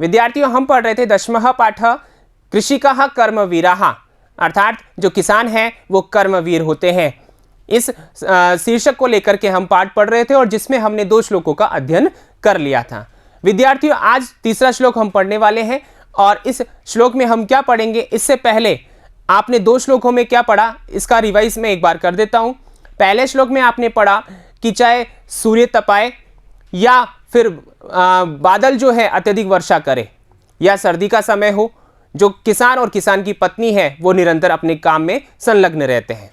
विद्यार्थियों हम पढ़ रहे थे 10वां पाठ कृषिकः कर्मवीराः, अर्थात जो किसान हैं वो कर्मवीर होते हैं। इस शीर्षक को लेकर के हम पाठ पढ़ रहे थे और जिसमें हमने 2 श्लोकों का अध्ययन कर लिया था। विद्यार्थियों आज तीसरा श्लोक हम पढ़ने वाले हैं और इस श्लोक में हम क्या पढ़ेंगे, इससे पहले आपने 2 श्लोकों में क्या पढ़ा इसका रिवाइज मैं एक बार कर देता हूं। पहले श्लोक में आपने पढ़ा कि चाहे सूर्य तपाए या फिर बादल जो है अत्यधिक वर्षा करे या सर्दी का समय हो, जो किसान और किसान की पत्नी है वो निरंतर अपने काम में संलग्न रहते हैं।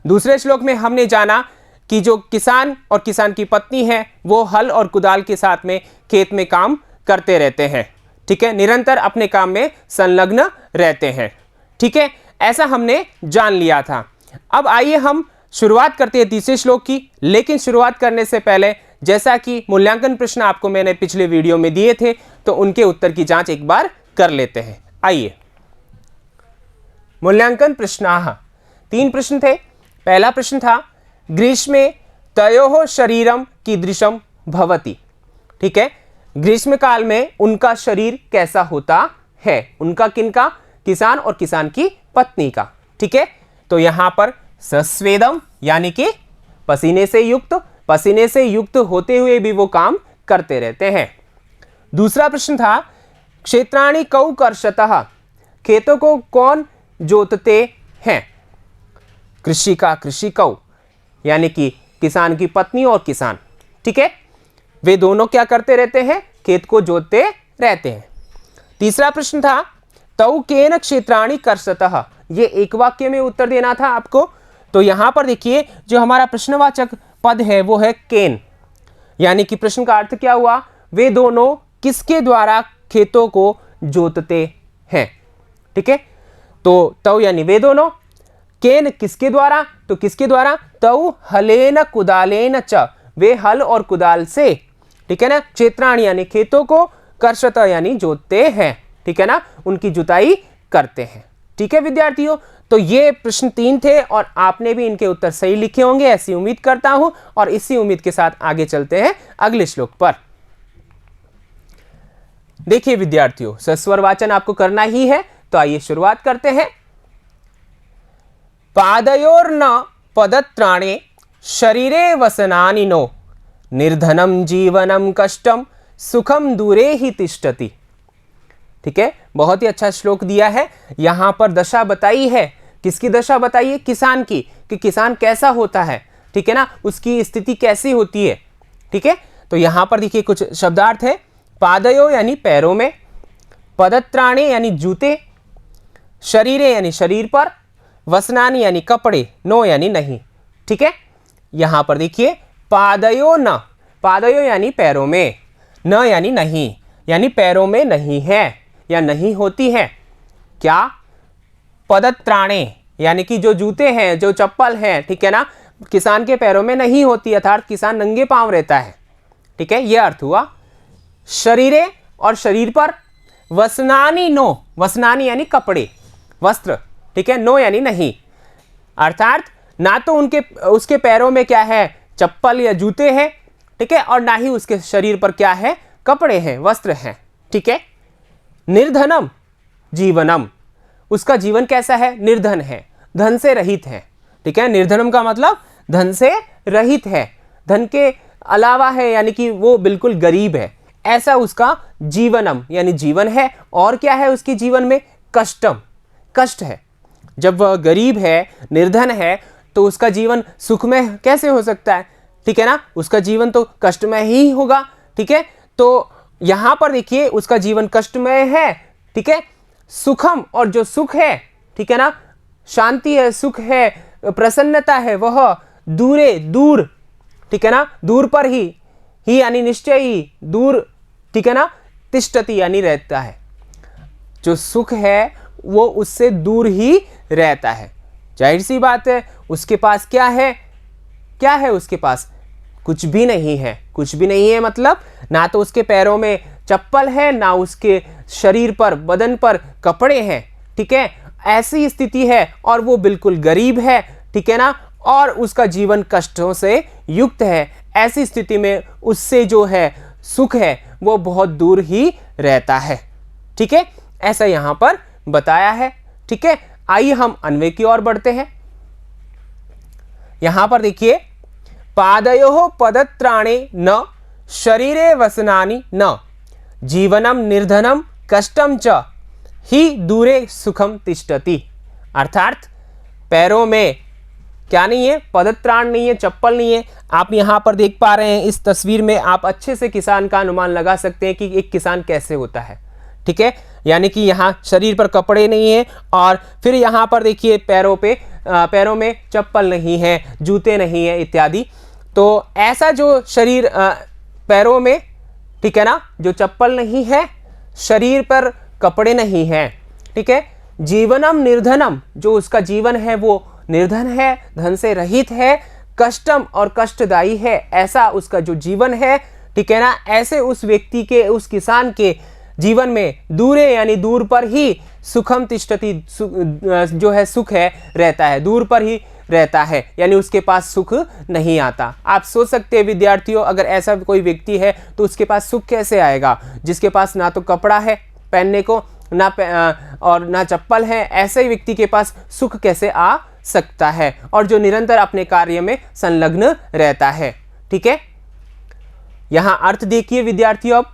दूसरे श्लोक में हमने जाना कि जो किसान और किसान की पत्नी है वो हल और कुदाल के साथ में खेत में काम करते रहते हैं, ठीक है, निरंतर अपने काम में संलग्न रहते हैं, ठीक है, ऐसा हमने जान लिया था। अब आइए हम शुरुआत करते हैं तीसरे श्लोक की, लेकिन शुरुआत करने से पहले जैसा कि मूल्यांकन प्रश्न आपको मैंने पिछले वीडियो में दिए थे तो उनके उत्तर की जांच एक बार कर लेते हैं। आइए, मूल्यांकन प्रश्नाः 3 प्रश्न थे। पहला प्रश्न था ग्रीष्मे तयोः शरीरम कीदृशम भवति, ठीक है, ग्रीष्म काल में उनका शरीर कैसा होता है, उनका किनका, किसान और किसान की पत्नी का, ठीक है। तो यहां पर सस्वेदम यानी कि पसीने से युक्त होते हुए भी वो काम करते रहते हैं। दूसरा प्रश्न था क्षेत्राणि कौ कर्षतः, खेतों को कौन जोतते हैं, कृषि का कृषिकौ यानी कि किसान की पत्नी और किसान, ठीक है, वे दोनों क्या करते रहते हैं, खेत को जोतते रहते हैं। तीसरा प्रश्न था तौ केन क्षेत्राणि कर्षतः, ये एक वाक्य में उत्तर देना था आपको। तो यहां पर देखिए जो हमारा प्रश्नवाचक पद है वो है केन, यानी कि प्रश्न का अर्थ क्या हुआ, वे दोनों किसके द्वारा खेतों को जोतते हैं, ठीक है। तो तौ यानी वे दोनों, केन किसके द्वारा, तो किसके द्वारा, तौ हलेन कुदालेन च, वे हल और कुदाल से, ठीक है ना, क्षेत्राणि यानी खेतों को, कर्षत यानी जोतते हैं, ठीक है ना, उनकी जुताई करते हैं, ठीक है विद्यार्थियों। तो ये प्रश्न 3 थे और आपने भी इनके उत्तर सही लिखे होंगे ऐसी उम्मीद करता हूं और इसी उम्मीद के साथ आगे चलते हैं अगले श्लोक पर। देखिए विद्यार्थियों सस्वर वाचन आपको करना ही है, तो आइए शुरुआत करते हैं। पादयोर्न पदत्राणे शरीरे वसनानि नो, निर्धनम जीवनम कष्टम सुखम दूरे ही तिष्ठति, ठीक है, बहुत ही अच्छा श्लोक दिया है। यहां पर दशा बताई है, किसकी दशा बताई है, किसान की, कि किसान कैसा होता है, ठीक है ना, उसकी स्थिति कैसी होती है, ठीक है। तो यहां पर देखिए कुछ शब्दार्थ है, पादयो यानी पैरों में, पदत्राणे यानी जूते, शरीरे यानी शरीर पर, वसनानि यानी कपड़े, नो यानी नहीं, ठीक है। यहां पर देखिए पादयो न, पादयो यानी पैरों में, न यानी नहीं, यानी पैरों में नहीं है या नहीं होती है, क्या, पदत्राणे यानी कि जो जूते हैं, जो चप्पल हैं, ठीक है ना, किसान के पैरों में नहीं होती, अर्थात किसान नंगे पांव रहता है, ठीक है, यह अर्थ हुआ। शरीरे और शरीर पर, वसनानि नो, वसनानि यानी कपड़े, वस्त्र, ठीक है, नो यानी नहीं, अर्थात ना तो उसके पैरों में क्या है, चप्पल या जूते हैं, ठीक है, और ना ही उसके शरीर पर क्या है, कपड़े हैं, वस्त्र हैं, ठीक है। निर्धनम जीवनम, उसका जीवन कैसा है, निर्धन है, धन से रहित है, ठीक है, निर्धनम का मतलब धन से रहित है, धन के अलावा है, यानी कि वो बिल्कुल गरीब है, ऐसा उसका जीवनम यानी जीवन है। और क्या है उसके जीवन में, कष्टम, कष्ट है। जब वह गरीब है, निर्धन है, तो उसका जीवन सुखमय कैसे हो सकता है, ठीक है ना, उसका जीवन तो कष्टमय ही होगा, ठीक है। तो यहां पर देखिए उसका जीवन कष्टमय है, ठीक है, सुखम, और जो सुख है, ठीक है ना, शांति है, सुख है, प्रसन्नता है, वह दूर, ठीक है ना, दूर पर ही यानी निश्चय ही दूर, ठीक है ना, तिष्ठति यानी रहता है, जो सुख है वो उससे दूर ही रहता है। जाहिर सी बात है उसके पास क्या है उसके पास कुछ भी नहीं है, कुछ भी नहीं है मतलब ना तो उसके पैरों में चप्पल है, ना उसके शरीर पर, बदन पर कपड़े हैं, ठीक है, ऐसी स्थिति है और वो बिल्कुल गरीब है, ठीक है ना, और उसका जीवन कष्टों से युक्त है। ऐसी स्थिति में उससे जो है सुख है वो बहुत दूर ही रहता है। ठीक है, ऐसा यहां पर बताया है। ठीक है, आइए हम अन्वय की ओर बढ़ते हैं। यहां पर देखिए, पादयोः पदत्राणे न शरीरे वसनानि न जीवनम निर्धनम कष्टम च ही दूरे सुखम तिष्ठति। अर्थात पैरों में क्या नहीं है, पदत्राण नहीं है, चप्पल नहीं है। आप यहाँ पर देख पा रहे हैं इस तस्वीर में, आप अच्छे से किसान का अनुमान लगा सकते हैं कि एक किसान कैसे होता है। ठीक है, यानी कि यहाँ शरीर पर कपड़े नहीं है और फिर यहाँ पर देखिए पैरों में चप्पल नहीं है, जूते नहीं है इत्यादि। तो ऐसा जो शरीर पैरों में, ठीक है ना, जो चप्पल नहीं है, शरीर पर कपड़े नहीं है, ठीक है, जीवनम निर्धनम, जो उसका जीवन है वो निर्धन है, धन से रहित है, कष्टम और कष्टदायी है, ऐसा उसका जो जीवन है, ठीक है ना, ऐसे उस व्यक्ति के, उस किसान के जीवन में दूरे यानी दूर पर ही सुखम तिष्ठति, जो है सुख है रहता है, दूर पर ही रहता है, यानी उसके पास सुख नहीं आता। आप सोच सकते हैं विद्यार्थियों, अगर ऐसा कोई व्यक्ति है तो उसके पास सुख कैसे आएगा, जिसके पास ना तो कपड़ा है पहनने को, और ना चप्पल है, ऐसे व्यक्ति के पास सुख कैसे आ सकता है, और जो निरंतर अपने कार्य में संलग्न रहता है। ठीक है, यहां अर्थ देखिए विद्यार्थियों, अब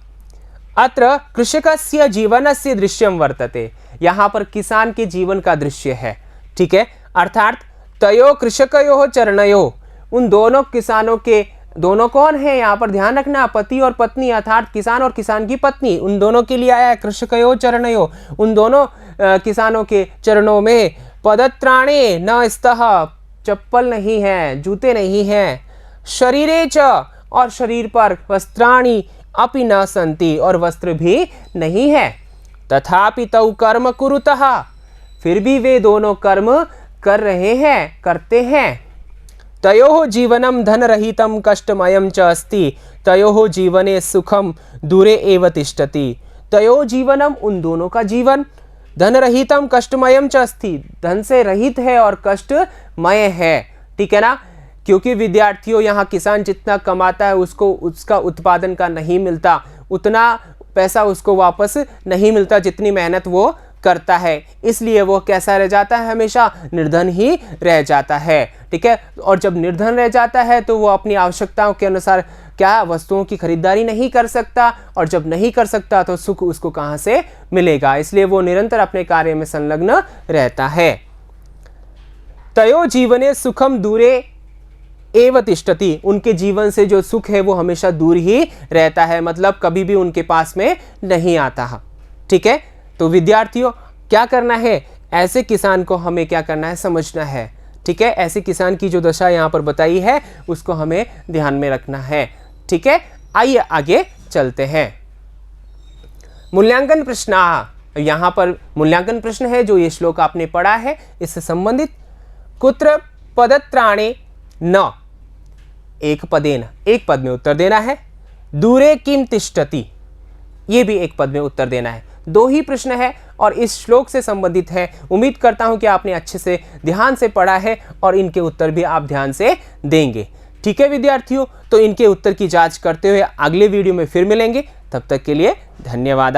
अत्र कृषकस्य जीवनस्य दृश्यम वर्तते, यहां पर किसान के जीवन का दृश्य है। ठीक है, अर्थात तयो कृषकयो चरणयो, उन दोनों किसानों के, दोनों कौन है यहाँ पर ध्यान रखना, पति और पत्नी, अर्थात किसान और किसान की पत्नी, उन दोनों के लिए आया है कृषकयो चरणयो, उन दोनों किसानों के चरणों में पदत्राणे न स्तः, चप्पल नहीं है, जूते नहीं हैं, शरीरे च, और शरीर पर वस्त्राणि अपि न सन्ति, और वस्त्र भी नहीं है, तथापि तौ कर्म कुरुतः, फिर भी वे दोनों कर्म कर रहे हैं, करते हैं। तयोः जीवनम धन रहितम कष्टमयम च अस्ति, तयोः जीवने सुखम दूरे एव तिष्ठति। तयोः जीवनम, उन दोनों का जीवन, धन रहितम कष्टमयम च अस्ति, धन से रहित है और कष्टमय है। ठीक है ना, क्योंकि विद्यार्थियों यहाँ किसान जितना कमाता है उसको उसका उत्पादन का नहीं मिलता, उतना पैसा उसको वापस नहीं मिलता जितनी मेहनत वो करता है, इसलिए वो कैसा रह जाता है, हमेशा निर्धन ही रह जाता है। ठीक है, और जब निर्धन रह जाता है तो वो अपनी आवश्यकताओं के अनुसार क्या वस्तुओं की खरीदारी नहीं कर सकता, और जब नहीं कर सकता तो सुख उसको कहाँ से मिलेगा, इसलिए वो निरंतर अपने कार्य में संलग्न रहता है। तयो जीवने सुखम दूरे एव तिष्ठति, उनके जीवन से जो सुख है वो हमेशा दूर ही रहता है, मतलब कभी भी उनके पास में नहीं आता। ठीक है, तो विद्यार्थियों क्या करना है, ऐसे किसान को हमें क्या करना है, समझना है। ठीक है, ऐसे किसान की जो दशा यहाँ पर बताई है उसको हमें ध्यान में रखना है। ठीक है, आइए आगे चलते हैं। मूल्यांकन प्रश्न, यहाँ पर मूल्यांकन प्रश्न है जो ये श्लोक आपने पढ़ा है इससे संबंधित। कुत्र पदत्राणे न, एक पदेन, एक पद में उत्तर देना है। दूरे किम तिष्ठति, ये भी एक पद में उत्तर देना है। दो ही प्रश्न है और इस श्लोक से संबंधित है। उम्मीद करता हूं कि आपने अच्छे से ध्यान से पढ़ा है और इनके उत्तर भी आप ध्यान से देंगे। ठीक है विद्यार्थियों, तो इनके उत्तर की जांच करते हुए अगले वीडियो में फिर मिलेंगे। तब तक के लिए धन्यवाद।